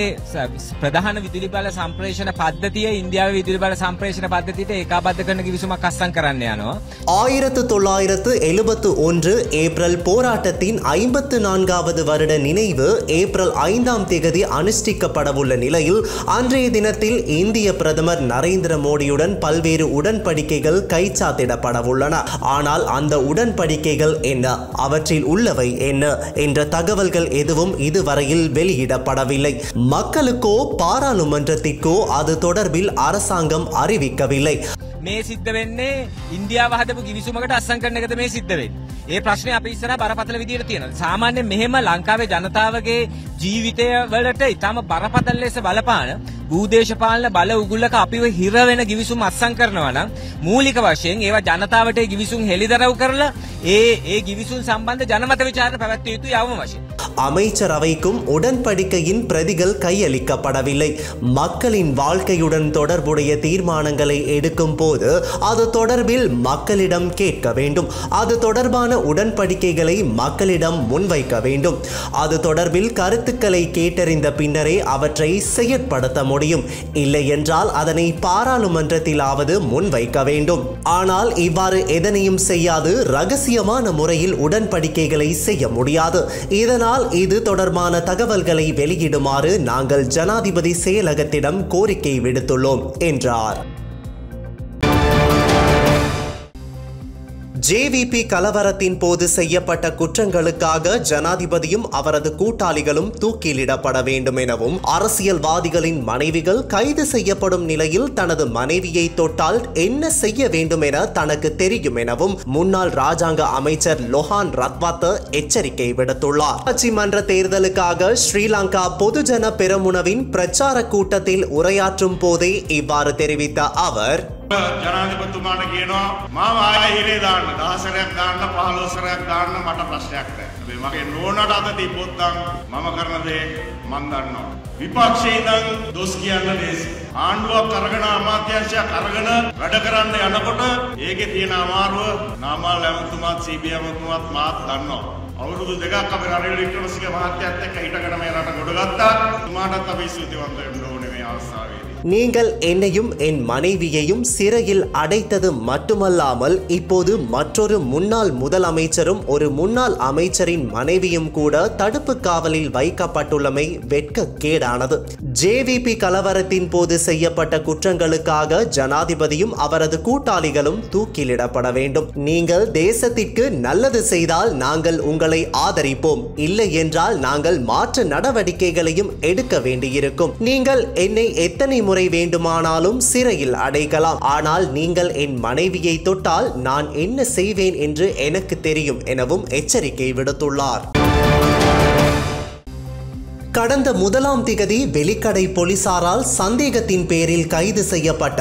ප්‍රධාන විදුලි බල සම්ප්‍රේෂණ පද්ධතිය ඉන්දියාවේ විදුලි බල සම්ප්‍රේෂණ පද්ධතියට ඒකාබද්ධ කරන කිවිසුමක් අත්සන් කරන්න යනවා. 1971 ஏப்ரல் போராட்டத்தின் 54வது வருட நினைவு ஏப்ரல் 5ஆம் தேதி அனுஷ்டிக்கப்படவுள்ள நிலையில் அன்றைய தினத்தில் இந்திய பிரதமர் நரேந்திர மோடியுடன் பல்வேறு உடன்படிக்கைகள் கைச்சாத்திடப்படவுள்ளன. ஆனால் அந்த உடன்படிக்கைகள் என்ன, அவற்றில் உள்ளவை என்ன என்ற தகவல்கள் எதுவும் இதுவரையில் வெளியிடப்படவில்லை. மக்களுக்கோ பாராளுமன்றத்திற்கோ அது தொடர்பில் அரசாங்கம் அறிவிக்கவில்லை. මේ සිද්ධ වෙන්නේ ඉන්දියාව හදපු කිවිසුමකට අත්සන් කරන එකද මේ සිද්ධ වෙන්නේ. ඒ ප්‍රශ්නේ අපි ඉස්සරහ බරපතල විදියට තියෙනවා. සාමාන්‍යයෙන් මෙහෙම ලංකාවේ ජනතාවගේ ජීවිතය වලට ඉතාම බරපතල ලෙස බලපාන භූදේශපාලන බල උගුලක අපිව හිර වෙන කිවිසුම් අත්සන් කරනවා නම් මූලික වශයෙන් ඒවා ජනතාවට කිවිසුම් හෙළිදරව් කරලා ඒ කිවිසුම් සම්බන්ධ ජනමත විචාරණ පැවැත්විය යුතු යවම වශයෙන් அமைச்சரவைக்கும் உடன்படிக்கையின் பிரதிகள் கையளிக்கப்படவில்லை. மக்களின் வாழ்க்கையுடன் தொடர்புடைய தீர்மானங்களை எடுக்கும் போது அது தொடர்பில் மக்களிடம் கேட்க வேண்டும். அது தொடர்பான உடன்படிக்கைகளை மக்களிடம் முன்வைக்க வேண்டும். அது தொடர்பில் கருத்துக்களை கேட்டறிந்த பின்னரே அவற்றை செயற்படுத்த முடியும். இல்லை என்றால் அதனை பாராளுமன்றத்திலாவது முன்வைக்க வேண்டும். ஆனால் இவ்வாறு எதனையும் செய்யாது ரகசியமான முறையில் உடன்படிக்கைகளை செய்ய முடியாது. இதனால் இது தொடர்பான தகவல்களை வெளியிடுமாறு நாங்கள் ஜனாதிபதி செயலகத்திடம் கோரிக்கை விடுத்துள்ளோம் என்றார். ஜேவிபி கலவரத்தின் போது செய்யப்பட்ட குற்றங்களுக்காக ஜனாதிபதியும் அவரது கூட்டாளிகளும் தூக்கிலிடப்பட வேண்டும் எனவும், அரசியல்வாதிகளின் மனைவிகள் கைது செய்யப்படும் நிலையில் தனது மனைவியை தொட்டால் என்ன செய்ய வேண்டும் என தனக்கு தெரியும் எனவும் முன்னாள் ராஜாங்க அமைச்சர் லொஹான் ரத்வாத்த எச்சரிக்கை விடுத்துள்ளார். உள்ளாட்சி மன்ற தேர்தலுக்காக ஸ்ரீலங்கா பொதுஜன பெரமுனவின் பிரச்சார கூட்டத்தில் உரையாற்றும் போதே இவ்வாறு தெரிவித்த அவர், ජනාධිපතිතුමාට කියනවා මම ආයෙ හිරේ දාන්න 10සරයක් දාන්න 15සරයක් දාන්න මට ප්‍රශ්නයක් නැහැ. හැබැයි මගේ නෝනට අත තිබ්බොත් නම් මම කරන දේ මම දන්නවා. විපක්ෂයේ ඉඳන් දොස් කියන්න ලේසි. ආණ්ඩුවක් අරගෙන අමාත්‍යාංශයක් අරගෙන වැඩ කරන්න යනකොට ඒකේ තියෙන අමාරුව නාමල් ඇමතුමාත් CBI ඇමතුමාත් මාත් දන්නවා. අවුරුදු දෙකක් අපි රනිල් වික්‍රමසිංහ මහත්තයාත් එක්ක හිටගෙන මේ රට ගොඩගත්තා. තුමාටත් අපි ස්තුතිවන්ත වෙන්න ඕනේ මේ අවස්ථාවේ. நீங்கள் என்னையும் என் மனைவியையும் சிறையில் அடைத்தது மட்டுமல்லாமல் இப்போது மற்றொரு முன்னாள் முதலமைச்சரும் ஒரு முன்னாள் அமைச்சரின் மனைவியும் கூட தடுப்பு காவலில் வைக்கப்பட்டுள்ளமை வெட்கக்கேடானது. ஜேவிபி கலவரத்தின் போது செய்யப்பட்ட குற்றங்களுக்காக ஜனாதிபதியும் அவரது கூட்டாளிகளும் தூக்கிலிடப்பட வேண்டும். நீங்கள் தேசத்திற்கு நல்லது செய்தால் நாங்கள் உங்களை ஆதரிப்போம், இல்லை என்றால் நாங்கள் மாற்று நடவடிக்கைகளையும் எடுக்க வேண்டியிருக்கும். நீங்கள் என்னை எத்தனை முறை வேண்டுமானாலும் சிறையில் அடைக்கலாம். ஆனால் நீங்கள் என் மனைவியை தொட்டால் நான் என்ன செய்வேன் என்று எனக்கு தெரியும் எனவும் எச்சரிக்கை விடுத்துள்ளார். கடந்த 1ஆம் திகதி வெலிக்கடை போலீசாரால் சந்தேகத்தின் பேரில் கைது செய்யப்பட்ட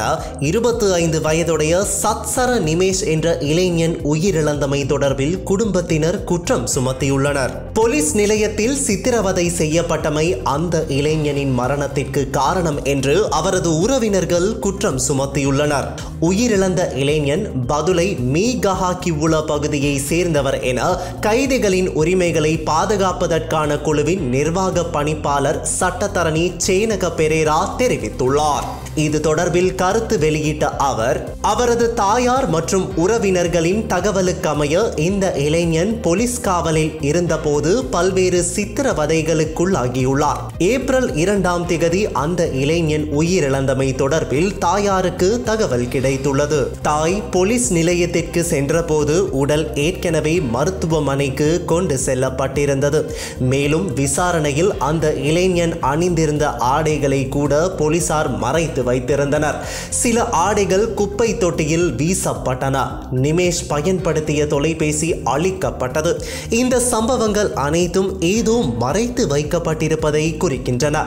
25 வயதுடைய சத்சர நிமேஷ் என்ற இளைஞன் உயிரிழந்தமை தொடர்பில் குடும்பத்தினர் குற்றம் சுமத்தியுள்ளனர். போலீஸ் நிலையத்தில் சித்திரவதை செய்யப்பட்டமை அந்த இளைஞனின் மரணத்திற்கு காரணம் என்று அவரது உறவினர்கள் குற்றம் சுமத்தியுள்ளனர். உயிரிழந்த இளைஞன் பதுளை மீகஹாக்கிவுல பகுதியை சேர்ந்தவர் என கைதிகளின் உரிமைகளை பாதுகாப்பதற்கான குழுவின் நிர்வாக பணிப்பாளர் சட்டத்தரணி சேனக பெரேரா தெரிவித்துள்ளார். இது தொடர்பில் கருத்து வெளியிட்ட அவர், அவரது தாயார் மற்றும் உறவினர்களின் தகவலுக்கமைய இந்த இளைஞன் போலீஸ் காவலில் இருந்தபோது பல்வேறு சித்திரவதைகளுக்குள்ளாகியுள்ளார். ஏப்ரல் 2ஆம் திகதி அந்த இளைஞன் உயிரிழந்தமை தொடர்பில் தாயாருக்கு தகவல் கிடைத்துள்ளது. தாய் போலீஸ் நிலையத்திற்கு சென்றபோது உடல் ஏற்கனவே மருத்துவமனைக்கு கொண்டு செல்லப்பட்டிருந்தது. மேலும் விசாரணையில் அந்த இளைஞன் அணிந்திருந்த ஆடைகளை கூட போலீசார் மறைத்து வைத்திருந்தனர். சில ஆடைகள் குப்பை தொட்டியில் வீசப்பட்டன. நிமேஷ் பயன்படுத்திய தொலைபேசி அழிக்கப்பட்டது. இந்த சம்பவங்கள் அனைத்தும் ஏதோ மறைத்து வைக்கப்பட்டிருப்பதை குறிக்கின்றன.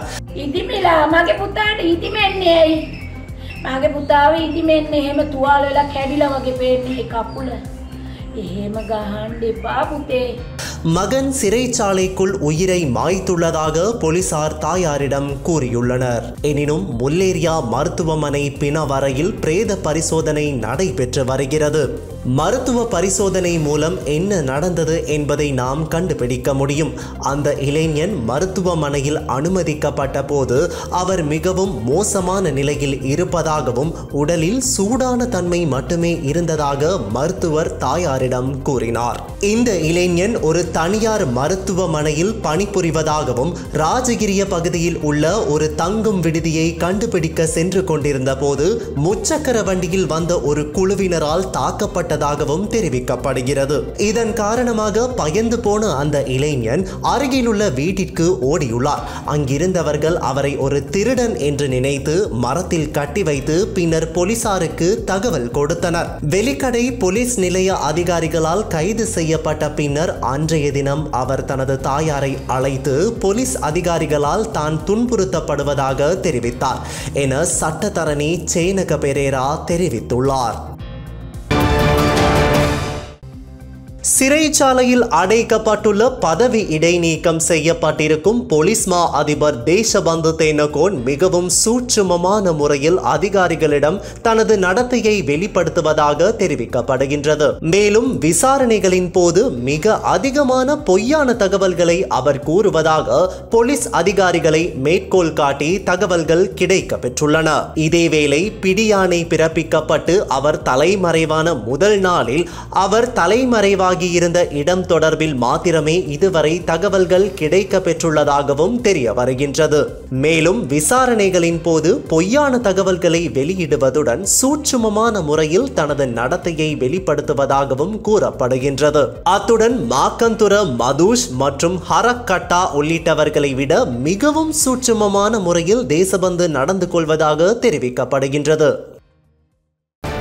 மகன் சிறைச்சாலைக்குள் உயிரை மாய்த்துள்ளதாக போலீசார் தாயாரிடம் கூறியுள்ளனர். எனினும் முல்லேரியா மருத்துவமனை பிணவரையில் பிரேத பரிசோதனை நடைபெற்று வருகிறது. மருத்துவ பரிசோதனை மூலம் என்ன நடந்தது என்பதை நாம் கண்டுபிடிக்க முடியும். அந்த இளைஞன் மருத்துவமனையில் அனுமதிக்கப்பட்ட போது அவர் மிகவும் மோசமான நிலையில் இருப்பதாகவும் உடலில் சூடான தன்மை மட்டுமே இருந்ததாக மருத்துவர் தாயாரிடம் கூறினார். இந்த இளைஞன் ஒரு தனியார் மருத்துவமனையில் பணிபுரிவதாகவும் ராஜகிரிய பகுதியில் உள்ள ஒரு தங்கும் விடுதியை கண்டுபிடிக்க சென்று கொண்டிருந்த போது முச்சக்கர வண்டியில் வந்த ஒரு குழுவினரால் தாக்கப்பட்டதாகவும் தெரிவிக்கப்படுகிறது. இதன் காரணமாக பயந்து போன அந்த இளைஞன் அருகிலுள்ள வீட்டிற்கு ஓடியுள்ளார். அங்கிருந்தவர்கள் அவரை ஒரு திருடன் என்று நினைத்து மரத்தில் கட்டி வைத்து பின்னர் போலீசாருக்கு தகவல் கொடுத்தனர். வெலிக்கடை போலீஸ் நிலைய அதிகாரிகளால் கைது செய்யப்பட்ட பின்னர் அன்றைய தினம் அவர் தனது தாயாரை அழைத்து போலீஸ் அதிகாரிகளால் தான் துன்புறுத்தப்படுவதாக தெரிவித்தார் என சட்டத்தரணி சேனக பெரேரா தெரிவித்துள்ளார். சிறைச்சாலையில் அடைக்கப்பட்டுள்ள பதவி இடைநீக்கம் செய்யப்பட்டிருக்கும் போலீஸ் மா அதிபர் தேசபந்து தென்னகோன் மிகவும் சூட்சுமமான முறையில் அதிகாரிகளிடம் தனது நடத்தையை வெளிப்படுத்துவதாக தெரிவிக்கப்படுகின்றது. மேலும் விசாரணைகளின் போது மிக அதிகமான பொய்யான தகவல்களை அவர் கூறுவதாக போலீஸ் அதிகாரிகளை மேற்கோள் காட்டி தகவல்கள் கிடைக்க பெற்றுள்ளன. இதேவேளை பிடியாணை பிறப்பிக்கப்பட்டு அவர் தலைமறைவான முதல் நாளில் அவர் தலைமறைவாக இருந்த இடம் தொடர்பில் மாத்திரமே இதுவரை தகவல்கள் கிடைக்க பெற்றுள்ளதாகவும் தெரிய வருகின்றது. மேலும் விசாரணைகளின் போது பொய்யான தகவல்களை வெளியிடுவதுடன் சூட்சுமமான முறையில் தனது நடத்தையை வெளிப்படுத்துவதாகவும் கூறப்படுகின்றது. அத்துடன் மாக்கந்துர மதுஷ் மற்றும் ஹரக்கட்டா உள்ளிட்டவர்களை விட மிகவும் சூட்சுமமான முறையில் தேசபந்து நடந்து கொள்வதாக தெரிவிக்கப்படுகின்றது.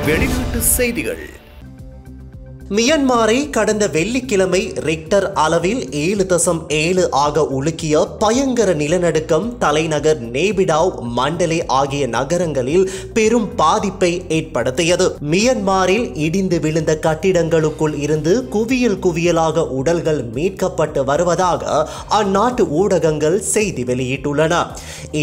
வெளிநாட்டு செய்திகள். மியன்மாரை கடந்த வெள்ளிக்கிழமை ரிக்டர் அளவில் 7.7 ஆக உலுக்கிய பயங்கர நிலநடுக்கம் தலைநகர் நேபிடாவ், மண்டலே ஆகிய நகரங்களில் பெரும் பாதிப்பை ஏற்படுத்தியது. மியன்மாரில் இடிந்து விழுந்த கட்டிடங்களுக்குள் இருந்து குவியல் குவியலாக உடல்கள் மீட்கப்பட்டு வருவதாக அந்நாட்டு ஊடகங்கள் செய்தி வெளியிட்டுள்ளன.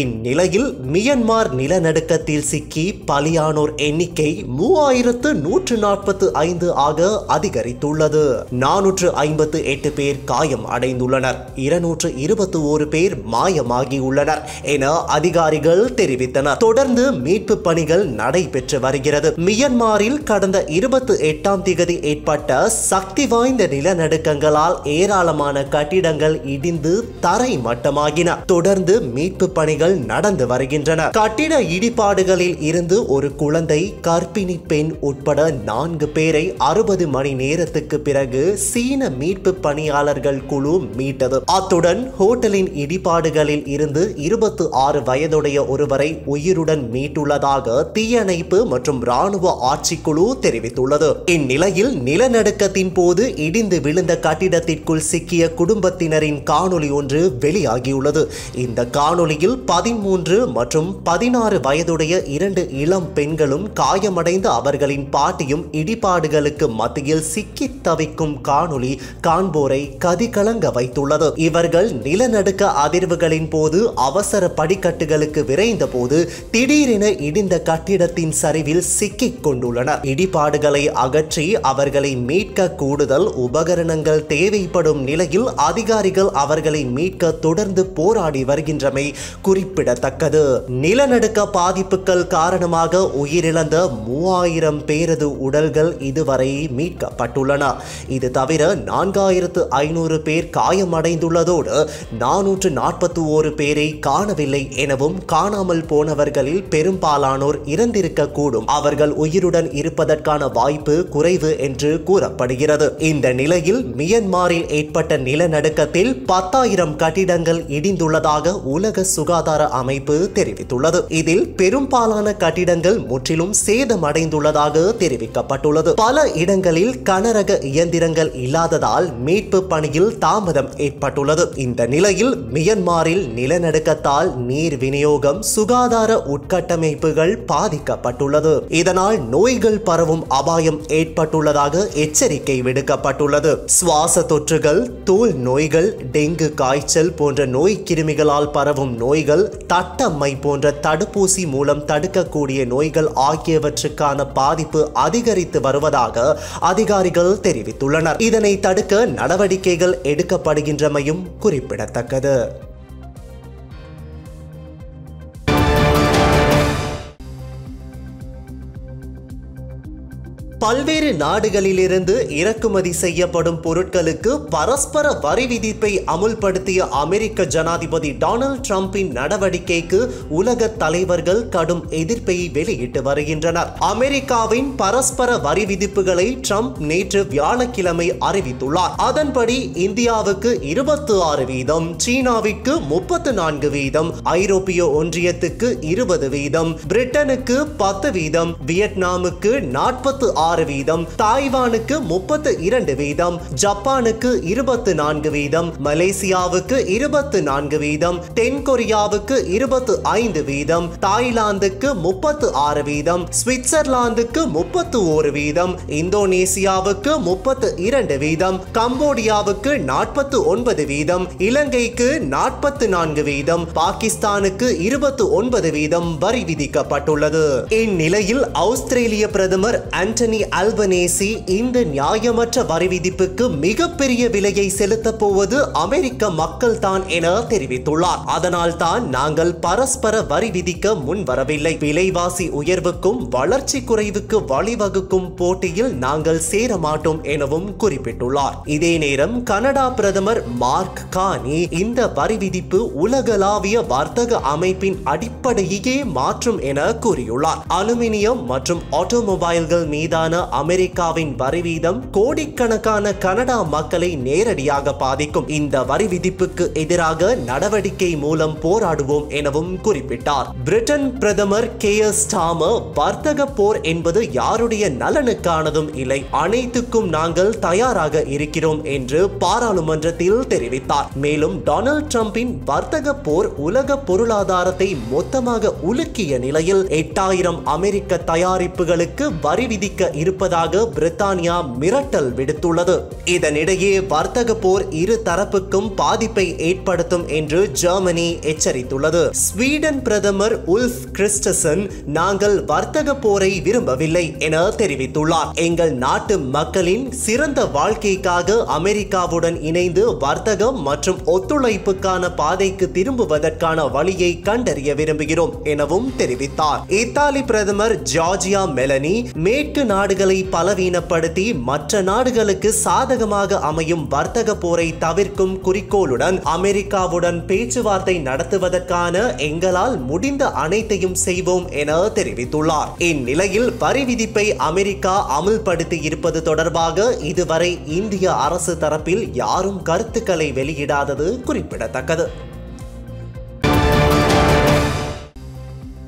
இந்நிலையில் மியன்மார் நிலநடுக்கத்தில் சிக்கி பலியானோர் எண்ணிக்கை 3145 ஆக அதிகரித்துள்ளது. 458 பேர் காயம் அடைந்துள்ளனர். 221 பேர் மாயமாகியுள்ளனர் என அதிகாரிகள் தெரிவித்தனர். தொடர்ந்து மீட்பு பணிகள் நடைபெற்று வருகிறது. மியன்மாரில் கடந்த 28ஆம் திகதி ஏற்பட்ட சக்தி வாய்ந்த நிலநடுக்கங்களால் ஏராளமான கட்டிடங்கள் இடிந்து தரை மட்டமாகின. தொடர்ந்து மீட்பு பணிகள் நடந்து வருகின்றன. கட்டிட இடிபாடுகளில் இருந்து ஒரு குழந்தை, கர்ப்பிணி பெண் உட்பட 4 பேரை 60 மணி நேரத்துக்கு பிறகு சீன மீட்பு பணியாளர்கள் குழு மீட்டது. அத்துடன் ஹோட்டலின் இடிபாடுகளில் இருந்து 26 வயதுடைய ஒருவரை உயிருடன் மீட்டுள்ளதாக தீயணைப்பு மற்றும் ராணுவ ஆட்சிக்குழு தெரிவித்துள்ளது. இந்நிலையில் நிலநடுக்கத்தின் போது இடிந்து விழுந்த கட்டிடத்திற்குள் சிக்கிய குடும்பத்தினரின் காணொளி ஒன்று வெளியாகியுள்ளது. இந்த காணொளியில் 13 மற்றும் 16 வயதுடைய 2 இளம் பெண்களும் காயமடைந்த அவர்களின் பாட்டியும் இடிபாடுகளுக்கு மத்தியில் சிக்கி தவிக்கும் காணொளி காண்போரை கதிகலங்க வைத்துள்ளது. இவர்கள் நிலநடுக்க அதிர்வுகளின் போது அவசர படிக்கட்டுகளுக்கு விரைந்த போது திடீரென இடிந்த கட்டிடத்தின் சரிவில் சிக்கிக் கொண்டுள்ளனர். இடிபாடுகளை அகற்றி அவர்களை மீட்க கூடுதல் உபகரணங்கள் தேவைப்படும் நிலையில் அதிகாரிகள் அவர்களை மீட்க தொடர்ந்து போராடி வருகின்றமை குறிப்பிடத்தக்கது. நிலநடுக்க பாதிப்புகள் காரணமாக உயிரிழந்த 3000 பேரது உடல்கள் இதுவரை மீட்கப்பட்டுள்ளன. இது தவிர 4500 பேர் காயமடைந்துள்ளதோடு 441 பேரை காணவில்லை எனவும் காணாமல் போனவர்களில் பெரும்பாலானோர் இறந்திருக்க கூடும், அவர்கள் உயிருடன் இருப்பதற்கான வாய்ப்பு குறைவு என்று கூறப்படுகிறது. இந்த நிலையில் மியன்மாரில் ஏற்பட்ட நிலநடுக்கத்தில் 10,000 கட்டிடங்கள் இடிந்துள்ளதாக உலக சுகாதார அமைப்பு தெரிவித்துள்ளது. இதில் பெரும்பாலான கட்டிடங்கள் முற்றிலும் சேதமடைந்துள்ளதாக தெரிவிக்கப்பட்டுள்ளது. பல இடங்களில் கனரக இயந்திரங்கள் இல்லாததால் மீட்பு பணியில் தாமதம் ஏற்பட்டுள்ளது. இந்த நிலையில் மியன்மாரில் நிலநடுக்கத்தால் நீர் விநியோகம், சுகாதார உட்கட்டமைப்புகள் பாதிக்கப்பட்டுள்ளது. இதனால் நோய்கள் பரவும் அபாயம் ஏற்பட்டுள்ளதாக எச்சரிக்கை விடுக்கப்பட்டுள்ளது. சுவாச தொற்றுகள், தோல் நோய்கள், டெங்கு காய்ச்சல் போன்ற நோய் கிருமிகளால் பரவும் நோய்கள், தட்டம்மை போன்ற தடுப்பூசி மூலம் தடுக்கக்கூடிய நோய்கள் ஆகியவற்றுக்கான பாதிப்பு அதிகரித்து வருவதாக அதிகாரிகள் தெரிவித்துள்ளனர். இதனை தடுக்க நடவடிக்கைகள் எடுக்கப்படுகின்றமையும் குறிப்பிடத்தக்கது. பல்வேறு நாடுகளிலிருந்து இறக்குமதி செய்யப்படும் பொருட்களுக்கு பரஸ்பர வரி விதிப்பை அமுல்படுத்திய அமெரிக்க ஜனாதிபதி டொனால்ட் ட்ரம்பின் நடவடிக்கைக்கு உலக தலைவர்கள் கடும் எதிர்ப்பை வெளியிட்டு வருகின்றனர். அமெரிக்காவின் பரஸ்பர வரி விதிப்புகளை ட்ரம்ப் நேற்று வியாழக்கிழமை அறிவித்துள்ளார். அதன்படி இந்தியாவுக்கு 26%, சீனாவிற்கு 34%, ஐரோப்பிய ஒன்றியத்துக்கு 20%, பிரிட்டனுக்கு 10%, வியட்நாமுக்கு 46%, தாய்வானுக்கு 32%, ஜப்பானுக்கு 24%, மலேசியாவுக்கு 24%, தென்கொரியாவுக்கு 25%, தாய்லாந்துக்கு 36%, சுவிட்சர்லாந்துக்கு 31%, இந்தோனேசியாவுக்கு 32%, கம்போடியாவுக்கு 49%, இலங்கைக்கு 44%, பாகிஸ்தானுக்கு 29% வரி விதிக்கப்பட்டுள்ளது. இந்நிலையில் ஆஸ்திரேலிய பிரதமர் ஆண்டனி அல்பனேசி இந்த நியாயமற்ற வரி விதிப்புக்கு மிகப்பெரிய விலையை செலுத்த போவது அமெரிக்க மக்கள் தான் என தெரிவித்துள்ளார். அதனால் தான் நாங்கள் பரஸ்பர வரி விதிக்க முன் வரவில்லை. விலைவாசி உயர்வுக்கும் வளர்ச்சி குறைவுக்கு வழிவகுக்கும் போட்டியில் நாங்கள் சேர மாட்டோம் எனவும் குறிப்பிட்டுள்ளார். இதே நேரம் கனடா பிரதமர் மார்க் கார்னி இந்த வரி விதிப்பு உலகளாவிய வர்த்தக அமைப்பின் அடிப்படையே மாற்றும் என கூறியுள்ளார். அலுமினியம் மற்றும் ஆட்டோமொபைல்கள் மீதான அமெரிக்காவின் வரி வீதம் கோடிக்கணக்கான கனடா மக்களை நேரடியாக பாதிக்கும். இந்த வரி விதிப்புக்கு எதிராக நடவடிக்கை மூலம் போராடுவோம் எனவும் குறிப்பிட்டார். பிரிட்டன் பிரதமர் கியர் ஸ்டார்மர் வர்த்தக போர் என்பது யாருடைய நலனுக்கானதும் இல்லை, அனைத்துக்கும் நாங்கள் தயாராக இருக்கிறோம் என்று பாராளுமன்றத்தில் தெரிவித்தார். மேலும் டொனால்ட் ட்ரம்பின் வர்த்தக போர் உலக பொருளாதாரத்தை மொத்தமாக உலுக்கிய நிலையில் 8000 அமெரிக்க தயாரிப்புகளுக்கு வரி விதிக்க இருப்பதாக பிரித்தானியா மிரட்டல் விடுத்துள்ளது. இதனிடையே வர்த்தக போர் இரு தரப்புக்கும் பாதிப்பை ஏற்படுத்தும் என்று ஜெர்மனி எச்சரித்துள்ளது. ஸ்வீடன் பிரதமர் உல்ஃப் கிறிஸ்டசன் நாங்கள் வர்த்தக போரை விரும்பவில்லை என தெரிவித்துள்ளார். எங்கள் நாட்டு மக்களின் சிறந்த வாழ்க்கைக்காக அமெரிக்காவுடன் இணைந்து வர்த்தகம் மற்றும் ஒத்துழைப்புக்கான பாதைக்கு திரும்புவதற்கான வழியை கண்டறிய விரும்புகிறோம் எனவும் தெரிவித்தார். இத்தாலி பிரதமர் ஜார்ஜியா மெலனி மேற்கு நாடுகள் நாடுகளை பலவீனப்படுத்தி மற்ற நாடுகளுக்கு சாதகமாக அமையும் வர்த்தக போரை தவிர்க்கும் குறிக்கோளுடன் அமெரிக்காவுடன் பேச்சுவார்த்தை நடத்துவதற்கான எங்களால் முடிந்த அனைத்தையும் செய்வோம் என தெரிவித்துள்ளார். இந்நிலையில் வரி விதிப்பை அமெரிக்கா அமுல்படுத்தி இருப்பது தொடர்பாக இதுவரை இந்திய அரசு தரப்பில் யாரும் கருத்துக்களை வெளியிடாதது குறிப்பிடத்தக்கது.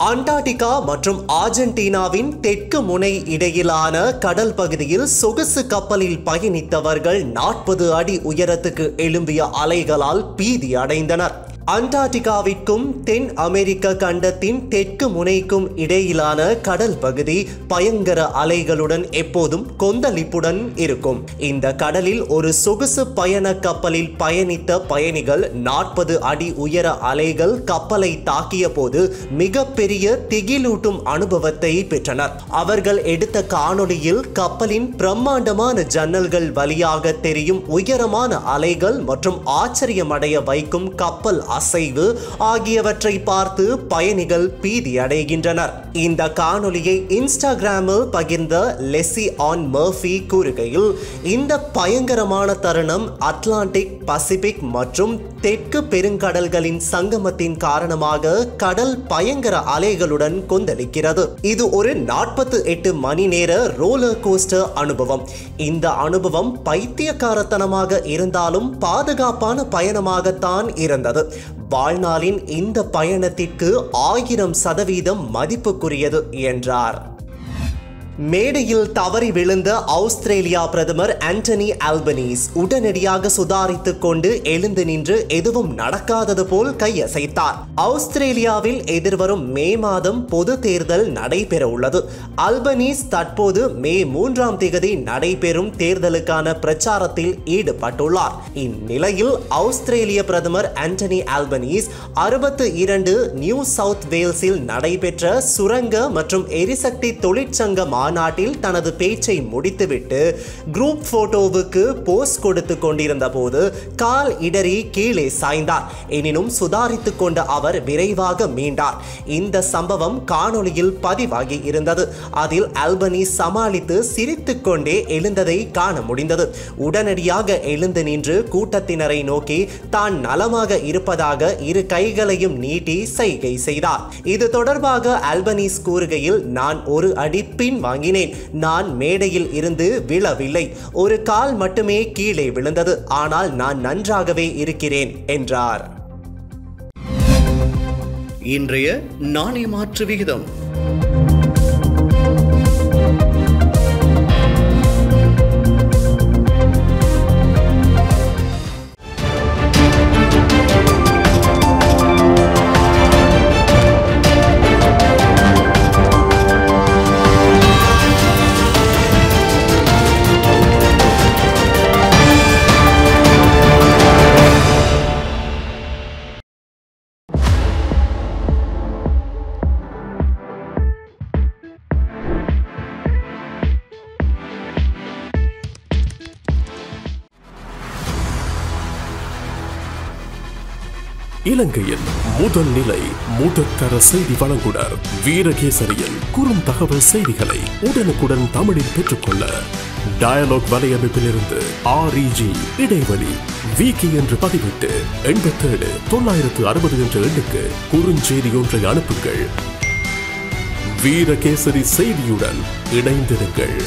அண்டார்டிகா மற்றும் அர்ஜென்டினாவின் தெற்கு முனை இடையிலான கடல் பகுதியில் சொகுசு கப்பலில் பயணித்தவர்கள் 40 அடி உயரத்துக்கு எழும்பிய அலைகளால் பீதி அடைந்தனர். அண்டார்டிகாவிற்கும் தென் அமெரிக்க கண்டத்தின் தெற்கு முனைக்கும் இடையிலான கடல் பகுதி பயங்கர அலைகளுடன் எப்போதும் கொந்தளிப்புடன் இருக்கும். இந்த கடலில் ஒரு சொகுசு பயண கப்பலில் பயணித்த பயணிகள் 40 அடி உயர அலைகள் கப்பலை தாக்கிய போது மிகப்பெரிய திகிலூட்டும் அனுபவத்தை பெற்றனர். அவர்கள் எடுத்த காணொளியில் கப்பலின் பிரம்மாண்டமான ஜன்னல்கள் வழியாக தெரியும் உயரமான அலைகள் மற்றும் ஆச்சரியமடைய வைக்கும் கப்பல் அசைவு ஆகியவற்றை பார்த்து பயணிகள் பீதி அடைகின்றனர். இந்த காணொளியை இன்ஸ்டாகிராமில் பகிர்ந்த லெசி ஆன் மர்ஃபி கூறுகையில், இந்த பயங்கரமான தருணம் அட்லாண்டிக், பசிபிக் மற்றும் தெற்கு பெருங்கடல்களின் சங்கமத்தின் காரணமாக கடல் பயங்கர அலைகளுடன் கொந்தளிக்கிறது. இது ஒரு 48 மணி நேர ரோலர் கோஸ்டர் அனுபவம். இந்த அனுபவம் பைத்தியக்காரத்தனமாக இருந்தாலும் பாதுகாப்பான பயணமாகத்தான் இருந்தது. வாழ்நாளின் இந்த பயணத்திற்கு 1000% மதிப்புக்குரியது என்றார். மேடையில் தவறி விழுந்த ஆஸ்திரேலியா பிரதமர் ஆண்டனி அல்பனீஸ் உடனடியாக சுதாரித்துக் கொண்டு எழுந்து நின்று எதுவும் நடக்காதது போல் கையசைத்தார். ஆஸ்திரேலியாவில் எதிர்வரும் மே மாதம் பொது தேர்தல் நடைபெற உள்ளது. அல்பனீஸ் தற்போது மே 3ஆம் தேதி நடைபெறும் தேர்தலுக்கான பிரச்சாரத்தில் ஈடுபட்டுள்ளார். இந்நிலையில் ஆஸ்திரேலிய பிரதமர் ஆண்டனி அல்பனீஸ் 62 நியூ சவுத் வேல்ஸில் நடைபெற்ற சுரங்க மற்றும் எரிசக்தி தொழிற்சங்க மாநாட்டில் தனது பேச்சை முடித்துவிட்டு குரூப் போட்டோவுக்கு போஸ்ட் கொடுத்து கொண்டிருந்த போது கால் இடறி கீழே சாய்ந்தார். எனினும் சுதாரித்துக் கொண்ட அவர் விரைவாக மீண்டார். இந்த சம்பவம் காணொளியில் பதிவாகி இருந்தது. அதில் அல்பனீஸ் சமாளித்து சிரித்துக் கொண்டே எழுந்ததை காண முடிந்தது. உடனடியாக எழுந்து நின்று கூட்டத்தினரை நோக்கி தான் நலமாக இருப்பதாக இரு கைகளையும் நீட்டி சைகை செய்தார். இது தொடர்பாக அல்பனீஸ் கூறுகையில், நான் ஒரு அடி பின் வாங்கினேன். நான் மேடையில் இருந்து விழவில்லை. ஒரு கால் மட்டுமே கீழே விழுந்தது. ஆனால் நான் நன்றாகவே இருக்கிறேன் என்றார். இன்றைய நாணய மாற்று விகிதம் இலங்கையின் முதல் நிலை முதற்கர செய்தி வழங்குனர் வீரகேசரியின் குறுந்தகவல் செய்திகளை உடனுக்குடன் தமிழில் பெற்றுக்கொள்ள டயலாக் வலையமைப்பிலிருந்து REG இடைவெளி வீக்கி என்று பதிவிட்டு 87 960 என்ற எண்ணுக்கு குறுஞ்செய்தி ஒன்றை அனுப்புங்கள். வீரகேசரி செய்தியுடன் இணைந்திருங்கள்.